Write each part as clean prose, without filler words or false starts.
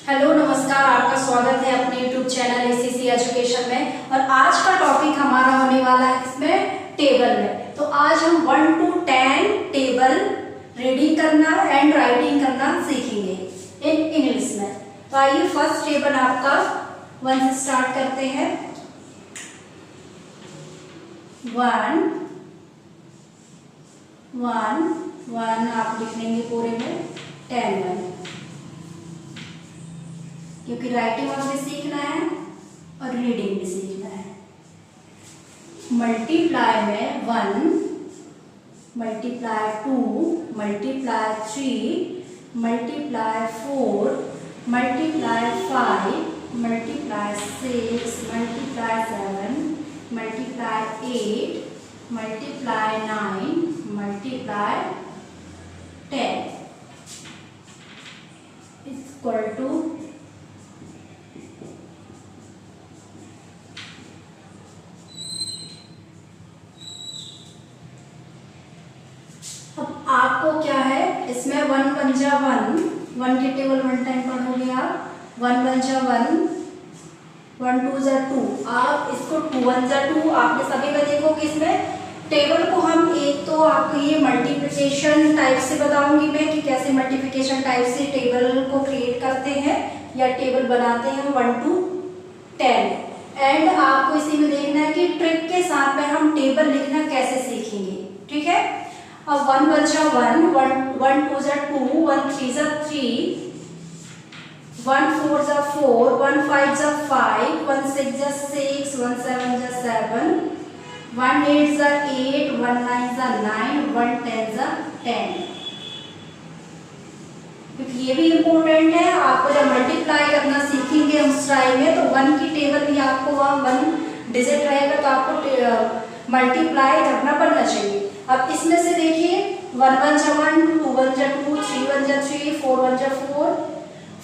Hello नमस्कार, आपका स्वागत है अपने YouTube चैनल एसीसी एजुकेशन में। और आज का टॉपिक हमारा होने वाला है इसमें टेबल में। तो आज हम 1 to 10 टेबल रीडिंग करना एंड राइटिंग करना सीखेंगे इन इंग्लिश में। तो आइए फर्स्ट टेबल आपका 1 से स्टार्ट करते हैं। 1 आप लिख लेंगे पूरे में 10 1, क्योंकि राइटिंग हमें सीखना है और रीडिंग भी सीखना है। मल्टीप्लाई में 1, multiply 2, multiply 3, multiply 4, multiply 5, multiply 6, multiply 7, multiply 8, multiply 9, multiply 10 equal to आपको क्या है इसमें 1 1 जा 1 के टेबल 1 टाइम पढ़ोगे आप। 1 1 जा 1, 1 2 जा 2, आप इसको 2 1 जा 2 आपने सभी में देखोगे। इसमें टेबल को हम एक तो आपको ये मल्टीप्लिकेशन टाइप से बताऊंगी मैं कि कैसे मल्टीप्लिकेशन टाइप से टेबल को क्रिएट करते हैं या टेबल बनाते हैं 1 to 10। एंड आपको इसी में देखना है कि ट्रिक के साथ में हम टेबल लिखना कैसे सीखेंगे, ठीक है। अब 1 1 जा 1, 1 2 जा 2, 1 3 जा 3, 1 4 जा 4, 1 5 जा 5, 1 6 जा 6, 1 7 जा 7, 1 8 जा 8, 1 9 जा 9, 1 10 जा 10। क्योंकि ये भी इम्पोर्टेंट है, आपको जब मल्टीप्लाई करना सीखेंगे हम स्टाइल में तो 1 की टेबल भी आपको वहाँ 1 डिजिट रहेगा तो आपको मल्टीप्लाई करना पड़ना चाहिए। अब इसमें से देखिए 1 1 जा 1, 2 1 जा 2, 3 1 जा 3, 4 1 जा 4,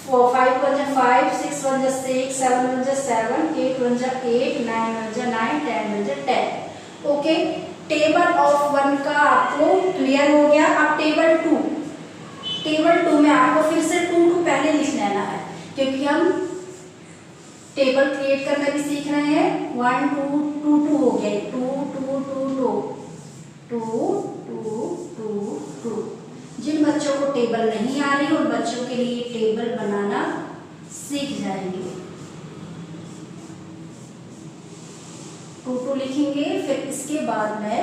5 1 जा 5, 6 1 जा 6, 7 1 जा 7, 8 1 जा 8, 9 1 जा 9, 10 1 जा 10। ओके, टेबल ऑफ 1 का आपको क्लियर हो गया। अब टेबल 2 में आपको फिर से 2 to पहले लिख लेना है, क्योंकि हम टेबल क्रिएट करना भी सीख रहे हैं। 1 2 2 2 हो गया, 2 2 2 2 2 2 2 2। जिन बच्चों को टेबल नहीं आ रही उन बच्चों के लिए टेबल बनाना सीख जाएंगे। 2 2 लिखेंगे, फिर इसके बाद में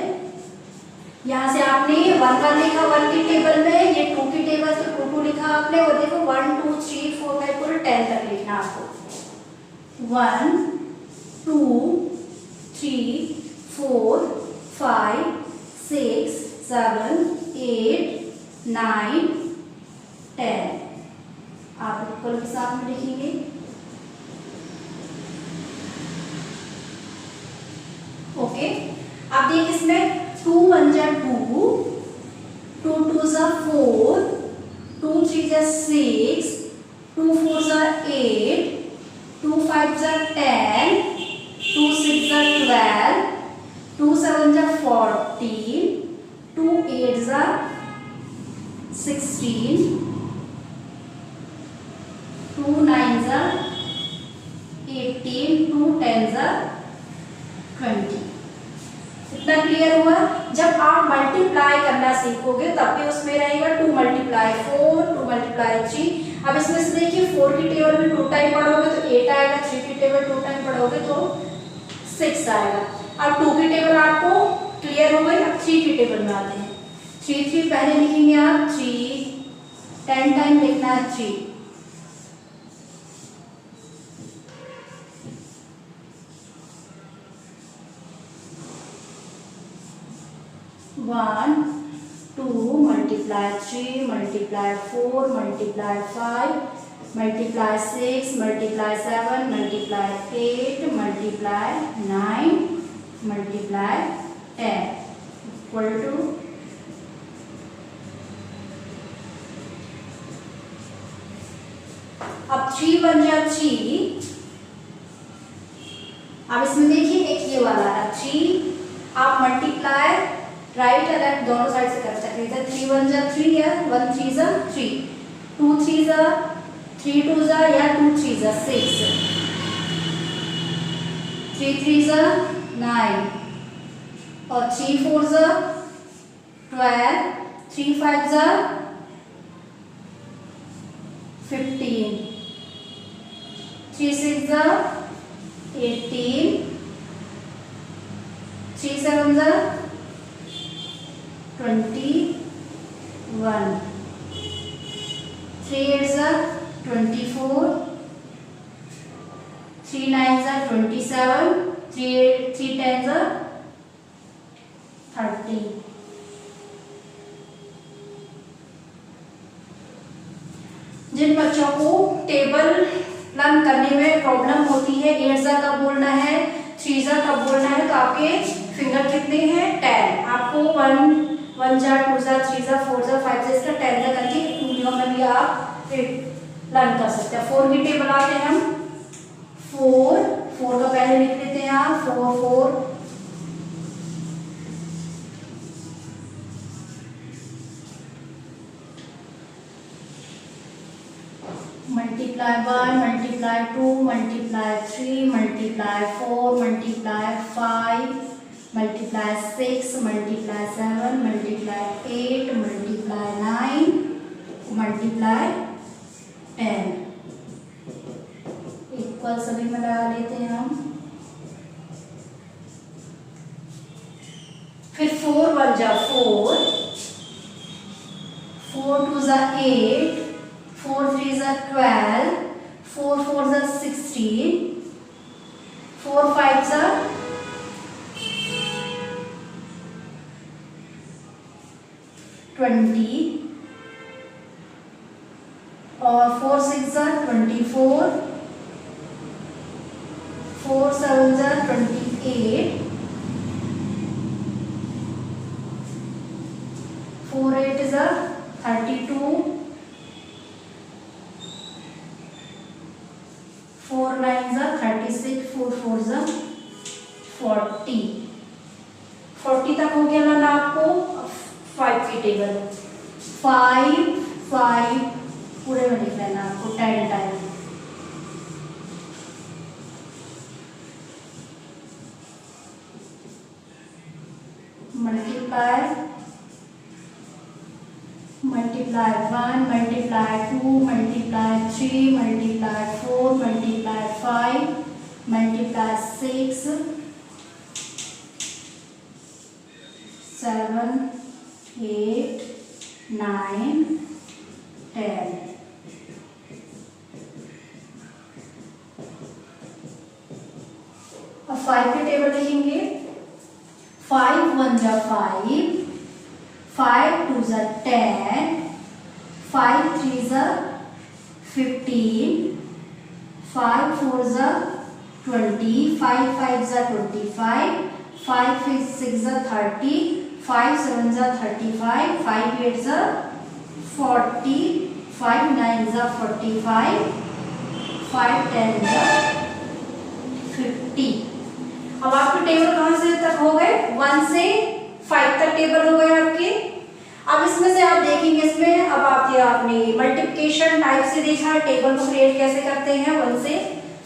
यहाँ से आपने 1 1 लिखा 1 की टेबल में, ये 2 की टेबल से 2 2 लिखा आपने, और देखो 1 2 3 4 5 पूरे 10 तक लिखना आपको। 1 2 3 4 5 6 7 8 9 10 आप इक्वल के साथ में लिखेंगे। ओके, अब देखिए इसमें 2 1 जा 2, 2 2 जा 4, 2 3 जा 6, 2 4 जा 8, 2 5 जा 10, 2 6 जा 12, 2 7 जा 14, 2 8 जा 16, 2 9 जा 18, 2 10 जा 20। इतना क्लियर हुआ। जब आप मल्टीप्लाई करना सीखोगे तब भी उसमें रहेगा 2 मल्टीप्लाई 4, 2 मल्टीप्लाई 3। अब इसमें से देखिए 4 की टेबल में 2 टाइम पढ़ोगे तो 8 आएगा, 3 की टेबल 2 टाइम पढ़ोगे तो 6 आएगा। अब 2 की टेबल आपको क्लियर हो गई। अब 3 की टेबल में आते हैं। 3 3 पहले लिखेंगे आप 3, 10 टाइम लिखना है 3। 1 2 multiply 3 multiply 4 multiply 5 multiply 6 multiply 7 multiply 8 multiply 9 multiply 10 equal to अब 3 1 जा 3। अब इसमें देखिए एक ये वाला है 3, आप मल्टीप्लाई राइट और लेफ्ट दोनों साइड से कर सकते हैं। 3 1 जा 3 है, 1 3 जा 3, 2 3 जा 3 2 जा या 2 3 जा 6, 3 3 जा 9 और 3 4 जा 12, 3 5 जा 15, 3 6 जा 18, 3 7 जा 21, 3 8 जा 24, 3 9 जा 27, 3 10 जा 30। जिन बच्चों को टेबल लर्न करने में प्रॉब्लम होती है, 8 जा कब बोलना है, 3 जा कब बोलना है, तो आपके फिंगर कितने हैं 10। आपको 1 जा 2 जा 3 जा 4 जा 5 जा इसका 10 जा करके उंगलियों में भी आप लर्न कर सकते हैं। 4 की टेबल आते हैं हम 4 का पहले लिख लेते हैं आप 4 4, multiply 1, multiply 2, multiply 3, multiply 4, multiply 5, multiply 6, multiply 7, multiply 8, multiply 9, multiply 10। Equal सभी में लगा लेते हैं हम। फिर 4 1 जा 4, 4 2 जा 8, 4 3 जा 12, 4 4 जा 16, 4 5 जा 20 और 4 6 जा 24, 4 7 जा 28, 4 8 जा 32, 4 9 जा 36, 4 4 जा 40। 40 तक हो गया ना आपको। 5 की टेबल 5 5 पूरे में लिख लेना आपको 10 time. Multiply 1, multiply 2, multiply 3, multiply 4, multiply 5, multiply 6, 7 8 9 10। अब 5 की टेबल लिखेंगे। 5 1 जा 5, 5 2 जा 10, 5 3 जा 15, 5 4 जा 20, 5 5 जा 25, 5 6 जा 30, 5 7 जा 35, 5 8 जा 40, 5 9 जा 45, 5 10 जा 50। अब आपके टेबल कहां से तक हो गए? 1 से 5 तक टेबल हो गए आपके। अब इसमें से आप देखेंगे, इसमें अब आपने मल्टीप्लिकेशन टाइप से देखा टेबल को क्रिएट कैसे करते हैं 1 से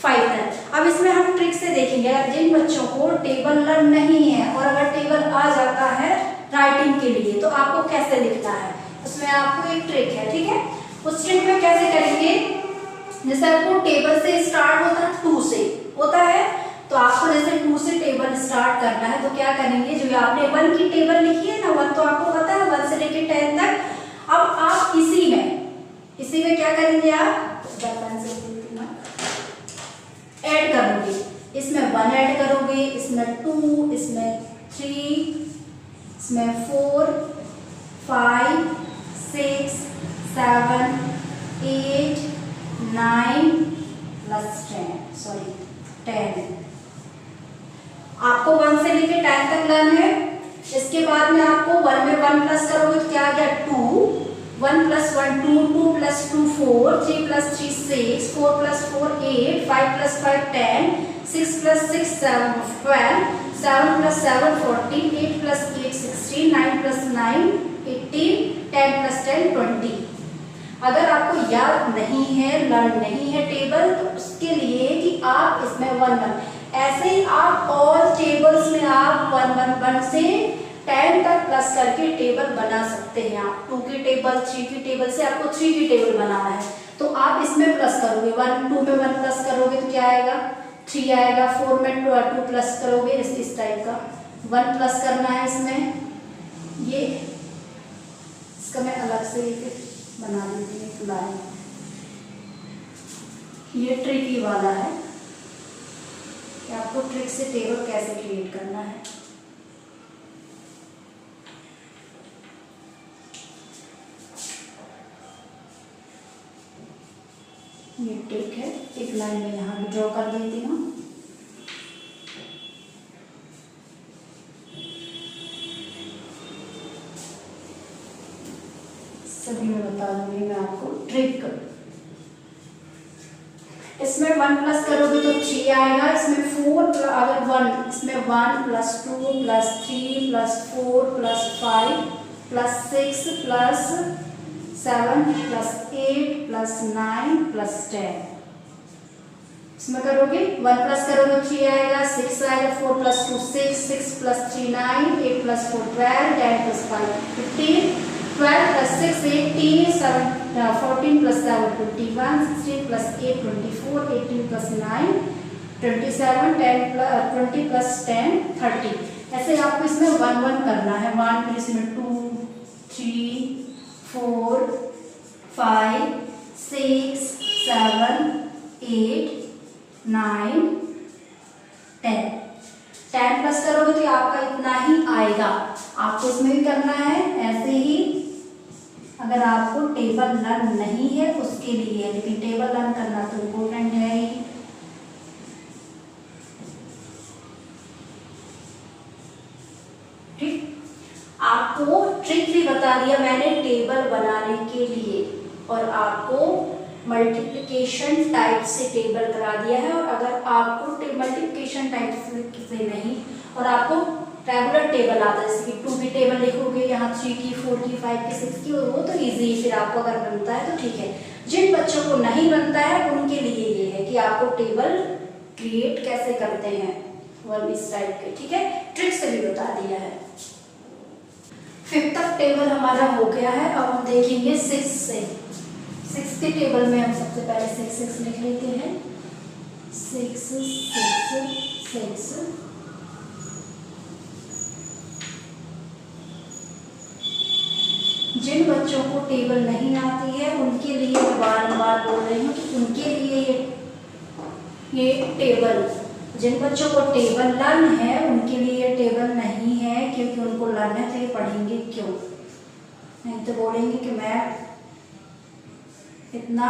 5 तक। अब इसमें हम ट्रिक से देखेंगे। अगर जिन बच्चों को टेबल लर्न नहीं है और अगर टेबल आ जाता है राइटिंग के लिए तो आपको कैसे लिखना है, उसमें आपको एक ट्रिक है, ठीक है। उस ट्रिक में कैसे करेंगे, जैसे आपको टेबल से स्टार्ट होता है 2 से होता है, तो आपको जैसे 2 से टेबल स्टार्ट करना है तो क्या करेंगे, जो आपने 1 की टेबल लिखी है ना, 1 तो आपको पता है 1 से लेके 10 तक। अब आप इसी में क्या करेंगे, आप ऐड करोगे। इसमें 1 ऐड करोगे, इसमें 2, इसमें 3, इसमें 4 5 6 7 8 9 प्लस 10। आपको 1 से लेके 10 तक लर्न है। इसके बाद में आपको 1 में 1 प्लस करोगे तो क्या आ गया 2, 1 plus 1 2, 2 plus 2 4, 3 plus 3 6, 4 plus 4 8, 5 plus 5 10, 6 plus 6 7 12, 7 plus 7 14, 8 plus 8 16, 9 plus 9 18, 10 plus 10 20। अगर आपको याद नहीं है, लर्न नहीं है टेबल, तो उसके लिए कि आप इसमें 1 1 ऐसे ही आप ऑल टेबल्स में आप 1 1 1 से 10 तक प्लस करके टेबल बना सकते हैं। आप 2 की टेबल, 3 की टेबल से आपको 3 की टेबल बनाना है, तो आप इसमें प्लस करोगे। 1 2 में 1 प्लस करोगे तो क्या आएगा, 3 आएगा। 4 में 2 प्लस करोगे, इस टाइप का 1 प्लस करना है इसमें। ये इसका मैं अलग से बना देती हूँ लाइन। ये ट्रिकी वाला है कि आपको ट्रिक से टेबल कैसे क्रिएट करना है। ये ट्रिक है, एक लाइन में यहाँ भी ड्रॉ कर देती हूँ। सभी में बता दूंगी मैं आपको ट्रिक। इसमें 1 प्लस करोगे तो 3 आएगा। इसमें 4 अगर 1, इसमें 1 plus 2 plus 3 plus 4 plus 5 plus 6 plus 7 plus 8 plus 9 plus 10। इसमें करोगे 1 प्लस करोगे 3 आएगा, 6 आएगा, 4 plus 2 6, 6 plus 3 9, 8 plus 4 12, 10 plus 5 15, 12 plus 6 18, 14 plus 7 21, 16 plus 8 24, 18 plus 9 27, 10 plus 20 plus 10 30। ऐसे आपको इसमें 1 1 करना है। 1 फिर इसमें 2 3 4 5 6 7 8 9 10। 10 प्लस करोगे तो आपका इतना ही आएगा। आपको इसमें भी करना है ऐसे ही। अगर आपको टेबल लर्न नहीं है उसके लिए, लेकिन टेबल लर्न करना तो इम्पोर्टेंट है ही। ठीक, आपको ट्रिक भी बता दिया मैंने टेबल बनाने के लिए, और आपको मल्टीप्लिकेशन टाइप से टेबल करा दिया है। और अगर आपको मल्टीप्लिकेशन टाइप से नहीं और आपको रेगुलर टेबल आता है, जैसे कि 2 की टेबल लिखोगे यहाँ 3 की 4 की 5 की 6 की, वो तो इजी है। फिर आपको अगर बनता है तो ठीक है। जिन बच्चों को नहीं बनता है उनके लिए ये है कि आपको टेबल क्रिएट कैसे करते हैं, वो इस टाइप के। ठीक है, ट्रिक से भी बता दिया है। 5th तक टेबल हमारा हो गया है। अब हम देखेंगे 6 से। 6 के टेबल में हम सबसे पहले 6 6 लिख लेते हैं। 6 6 6। जिन बच्चों को टेबल नहीं आती है उनके लिए मैं बार-बार बोल रही हूँ कि उनके लिए ये टेबल, जिन बच्चों को टेबल लर्न है उनके लिए ये टेबल नहीं है, क्योंकि उनको लर्न है तो ये पढ़ेंगे क्यों, नहीं तो बोलेंगे कि मैं इतना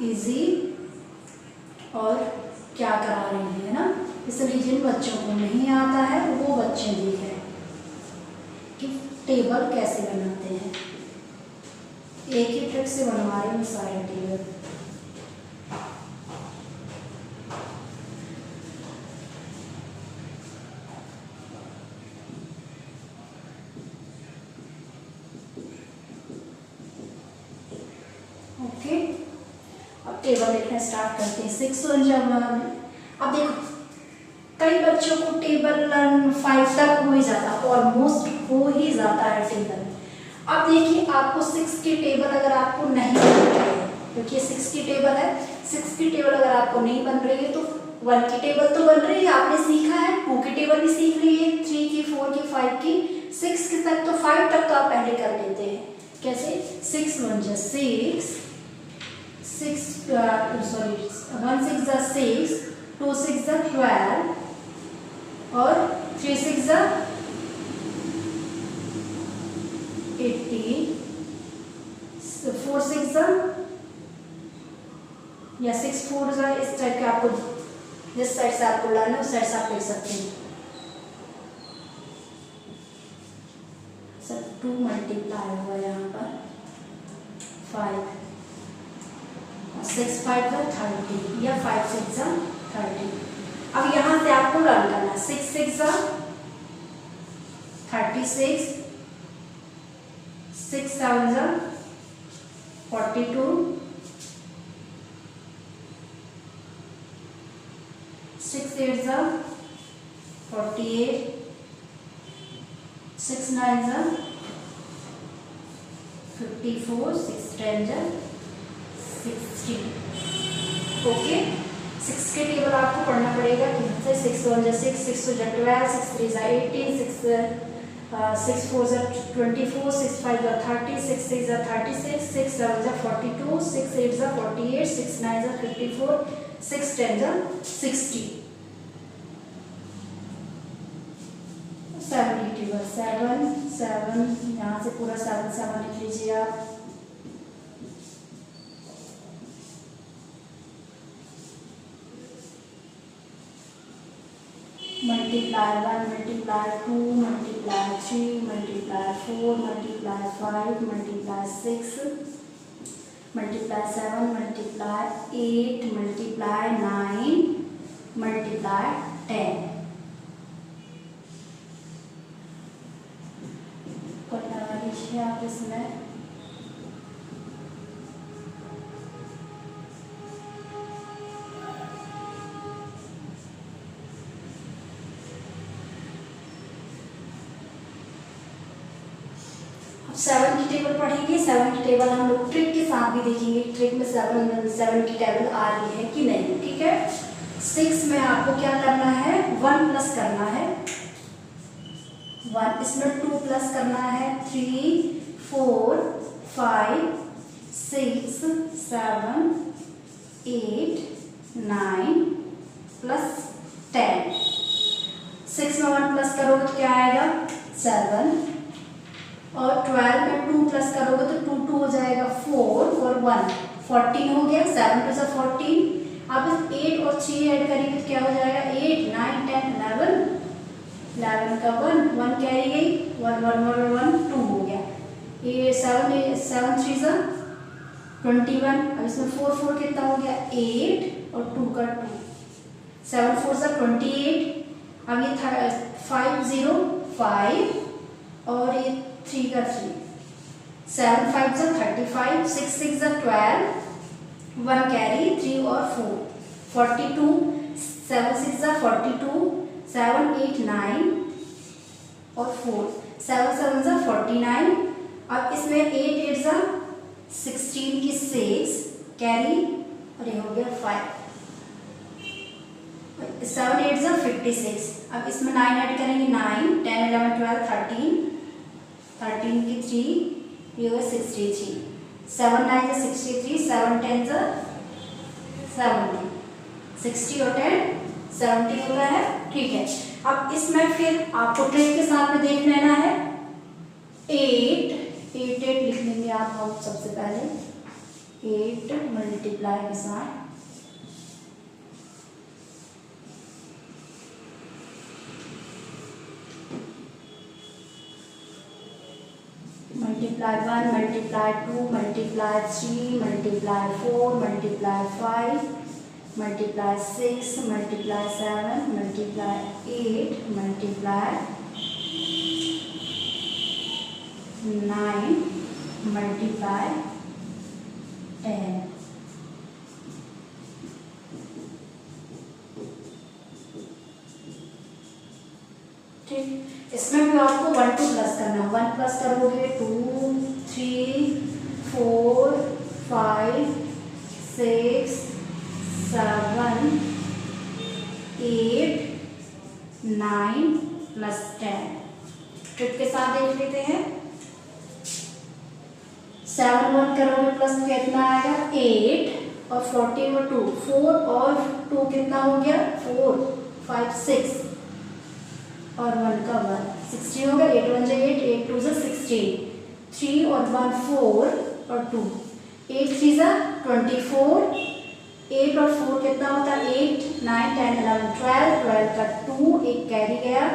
इजी और क्या करा रही है ना। इसलिए जिन बच्चों को नहीं आता है वो बच्चे देखें कि टेबल कैसे बनाते हैं। एक ही ट्रिक से बनवा रहे हैं सारे टेबल। ओके, अब टेबल लिखना स्टार्ट करते हैं। 6 और जब अब देखो कई बच्चों को टेबल लर्न 5 तक हो ही जाता, ऑलमोस्ट हो ही जाता है टेबल। अब देखिए आपको 6 की टेबल अगर आपको नहीं बन रही है, क्योंकि 6 की टेबल है, 6 की टेबल अगर आपको नहीं बन रही है तो 1 की टेबल तो बन रही है, आपने सीखा है। 2 की टेबल भी सीख ली है, 3 की 4 की 5 की, 6 की तक तो 5 तक तो आप पहले कर लेते हैं। कैसे? 6 1 जा 6, 1 6 जा 6, 2 6 जा 12 और 3 6 जा 18, 4 6 जा या 6 4 जा, इस टाइप के आपको जिस साइड से आपको लाना है उस साइड से आप लिख सकते हैं। सर 2 मल्टीप्लाई हुआ यहाँ पर 5, 6 5 जा 30 या 5 6 जा 30। अब यहाँ से आपको लर्न करना है। 6 6 जा 36, 6 7 जा 42, 6 8 जा 48, 6 9 जा 54, 6 10 जा 60। ओके, 6 के टेबल आपको पढ़ना पड़ेगा कि 6 1 जा 6, 6 2 जा 12, 6 3 जा 18, 6 4 जा 24, 6 5 जा 30, 6 6 जा 36, 6 7 जा 42, 6 8 जा 48, 6 9 जा 54, 6 10 जा 60। 7 की टेबल 7 7, यहाँ से पूरा 7 7 लिख लीजिए आप। Multiply 1, multiply 2, multiply 3, multiply 4, multiply 5, multiply 6, multiply 7, multiply 8, multiply 9, multiply 10। लगा लीजिए आप इसमें। अब 7 की टेबल पढ़ेंगे। 7 की टेबल हम लोग ट्रिक के साथ भी देखेंगे, ट्रिक में 7 की टेबल आ रही है कि नहीं। ठीक है, 6 में आपको क्या करना है, 1 प्लस करना है, 1 इसमें 2 प्लस करना है, 3 4 5 6 7 8 9 प्लस 10। 6 में 1 प्लस करोगे तो क्या आएगा, 7, और 12 में 2 प्लस करोगे तो 2 2 हो जाएगा 4 और 1 14 हो गया। 7 प्लस 14। अब 8 और 3 ऐड करेंगे तो क्या हो जाएगा, 8 9 10 11, 11 का 1 कैरी गई, 1 1 1 1 2 हो गया। ये 7 3 जा 21। अब इसमें 4 4 कितना हो गया, 8 और 2 का 2, 7 4 जा 28। अब ये 5 0 5 और ये 3 का 3, 7 5 जा 35, 6 6 जा 12, 1 कैरी 3 और 4 42, 7 6 जा 42, 7 8 9 और 4, 7 7 जा 49। अब इसमें 8 8 जा 16 की 6 कैरी और ये हो गया 5, 7 8 जा 56। अब इसमें 9 ऐड करेंगे, 9 10 11 12 13, 13 की 3, ये होगा 63, 7 9 जा 63, 7 10 जा 70, 60 और 10 70 हो रहा है। ठीक है, अब इसमें फिर आपको ट्रिक के साथ में देख लेना है। 8 8 8 लिख लेंगे आप हम सबसे पहले, 8 मल्टीप्लाई के साथ, multiply 1, multiply 2, multiply 3, multiply 4, multiply 5, multiply 6, multiply 7, multiply 8, multiply 9, multiply 10। ठीक, इसमें भी आपको 1 2 प्लस करना है। 1 प्लस करोगे 2 3 4 5 6 7 8 9 प्लस 10। ट्रिक के साथ देख लेते हैं। 7 1 करोगे प्लस कितना आएगा, 8 और 14 और 2, 4 और 2 कितना हो गया, 4 5 6 और 1 का 1, 60 हो गया। 8 1 जा 8, 8 2 जा 16, 3 और 1 4 और 2, 8 3 जा 24, 8 और 4 कितना होता है, 8 9 10 11 12, 12 का 2 एक कैरी गया,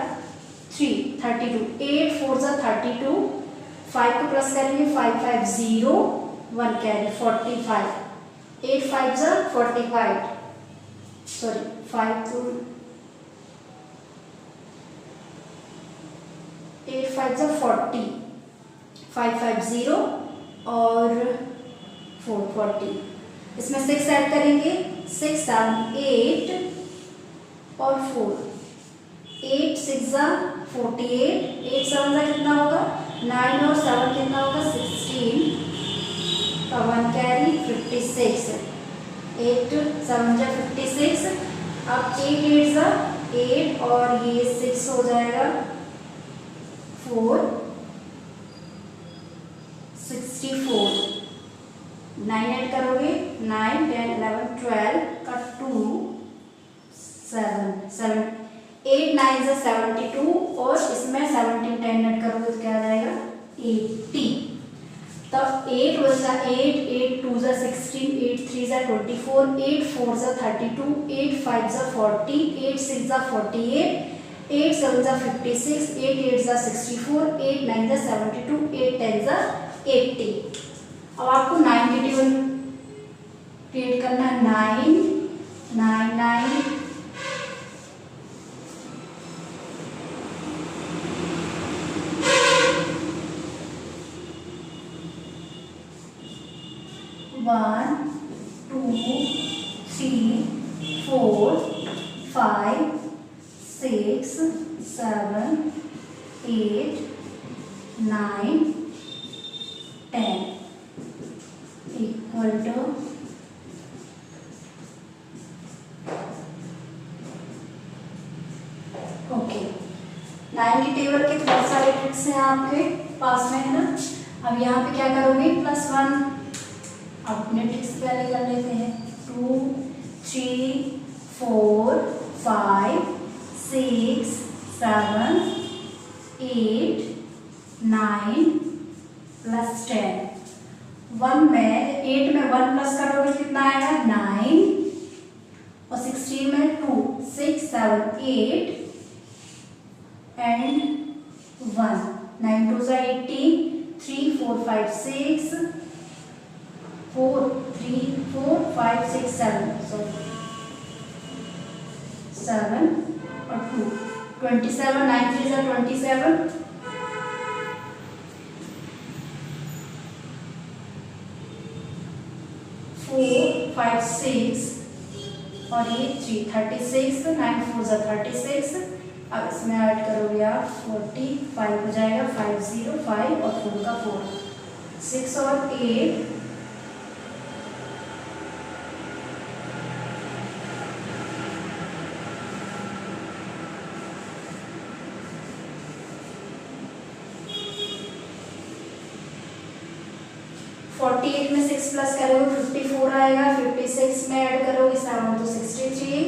3 32, 8 4 जा 32, 5 को प्लस करेंगे, 5 5 0 1 कैरी 45, 8 5 जा 45, सॉरी 5 2 8 5 जा 40, 5 5 0 और 4 40। इसमें 6 ऐड करेंगे, 6 7 8 और 4, 8 6 48, 8 7 कितना होगा 9 और 7 कितना होगा 16 का 1 कैरी 56, 8 7 56। अब 8 8 8 और ये 6 हो जाएगा 4 64, 9 ऐड करोगे 9 10 11 12 का 2 7 7 8 9 72 और इसमें 17 10 ऐड करोगे तो क्या आ जाएगा 80। तब 8 1 8 8 2 16 8 3 24 8 4 32 8 5 40 8 6 48 8 7 56 8 8 64 8 9 72 8 10 80। अब आपको 9 की टेबल क्रिएट करना है, 9 9 9 1 2 3 4 5 6 7 8 9 10 इक्वल टू ओके। 9 की टेबल के बहुत सारे ट्रिक्स हैं आपके पास में, है ना। अब यहाँ पे क्या करोगे +1, अपने ट्रिक्स पहले कर लेते हैं, 2 3 4 5 6 7 8 9 +10, 1 में 8 में 1 प्लस करोगे कितना आएगा 9 और 16 में 2 6 7 8 एंड 1 9 2 18 3 4 5 6 4 3 4 5 6 7 7 और 2 27 9 3 27 4 5 6 और ये 3 36 9 4 36। अब इसमें ऐड करोगे आप 45 हो जाएगा 505 और 4 का 4 6 और 8 48 में 6 प्लस करोगे 54 आएगा, 56 में ऐड करोगे 7 तो 63,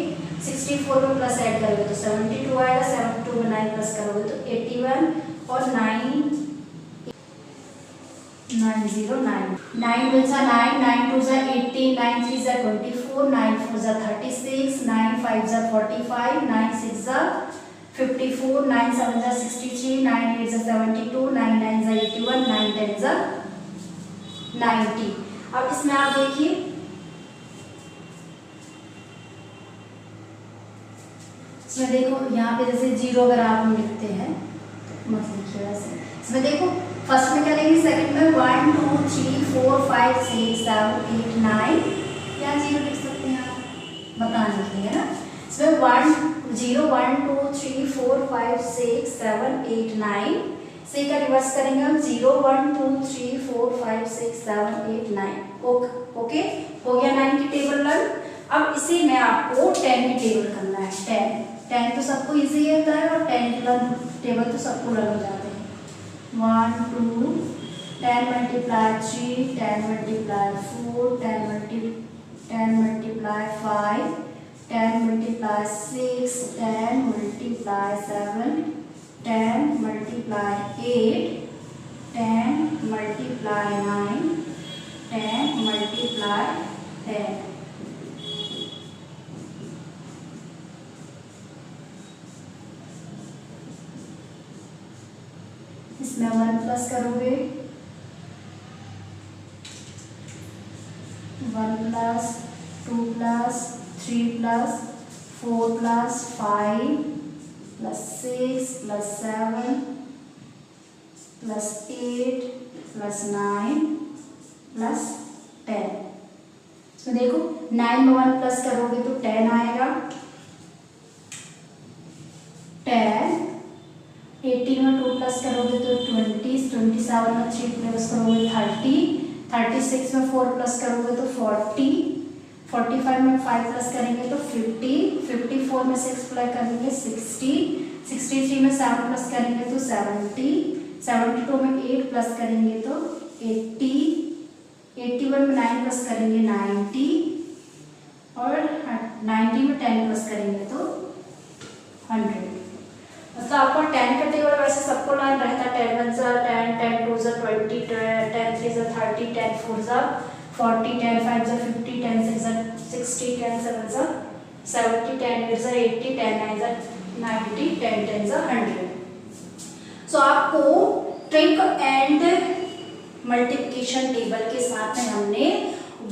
64 में प्लस ऐड करोगे तो 72 आएगा, 72 में 9 प्लस करोगे तो 81 और 9 909 9 1 9 9 2 18 9 3 24 9 4 36 9 5 45 9 6 54 9 7 63 9 8 72 9 9 81 9 10 90। अब इसमें आप देखिए इसमें देखो यहाँ पे जैसे 0 अगर आप लिखते हैं मत लिखिए वैसे। इसमें देखो फर्स्ट में क्या लेंगे, सेकंड में 1 2 3 4 5 6 7 8 9 या 0 लिख सकते हैं आप बताने के लिए, है ना। इसमें 1 0 1 2 3 4 5 6 7 8 9 से का रिवर्स करेंगे हम 0 1 2 3 4 5 6 7 8 9। ओके हो गया 9 की टेबल लर्न। अब इसी में आपको 10 की टेबल करना है। 10 तो सबको इजी होता है और 10 की टेबल तो सबको लर्न हो जाते हैं। 1 2 10 multiply 3 10 multiply 4 10 multiply 5 10 multiply 6 10 multiply 7 10 multiply 8 10 multiply 9 10 multiply 10। इसमें 1 प्लस करोगे 1 plus 2 plus 3 plus 4 plus 5 plus 6 plus 7 plus 8 plus 9 plus 10। इसमें देखो 9 में 1 प्लस करोगे तो 10 आएगा, 10। 18 में 2 प्लस करोगे तो 20, 27 में 3 प्लस करोगे 30, 36 में 4 प्लस करोगे तो 40, 45 में 5 प्लस करेंगे तो 50, 54 में 6 प्लस करेंगे 60, 63 में 7 प्लस करेंगे तो 70, 72 में 8 प्लस करेंगे तो 80, 81 में 9 प्लस करेंगे 90 और 90 में 10 प्लस करेंगे तो 100। मतलब आपको 10 का टेबल वैसे सबको लाइन रहता है, 10 1 ज़ा 10, 10 2 ज़ा 20, 10 3 ज़ा 30, 10 4 ज़ा 40, 10 5 ज़ा 50, 10 6 ज़ा 60, 10 7 ज़ा 70, 10 8 ज़ा 80, 10 9 ज़ा 90, 10 10 ज़ा 100। सो आपको ट्रिक एंड मल्टीप्लिकेशन टेबल के साथ में हमने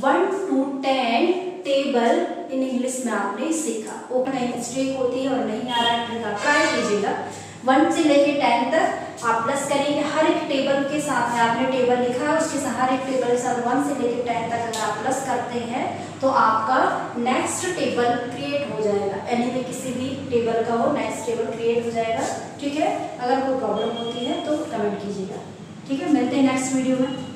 1 to 10 टेबल इन इंग्लिश में आपने सीखा। ओपन मिस्टेक होती है और नहीं आ रहा है ट्रिक आप ट्राई कीजिएगा। 1 से लेके 10 तक आप प्लस करेंगे, हर एक टेबल के साथ में आपने टेबल लिखा है उसके साथ हर एक टेबल के साथ 1 से लेके 10 तक अगर आप प्लस करते हैं तो आपका नेक्स्ट टेबल क्रिएट हो जाएगा। यानी कि किसी भी टेबल का वो नेक्स्ट टेबल क्रिएट हो जाएगा। ठीक है, अगर कोई प्रॉब्लम होती है तो कमेंट कीजिएगा। ठीक है, मिलते हैं नेक्स्ट वीडियो में।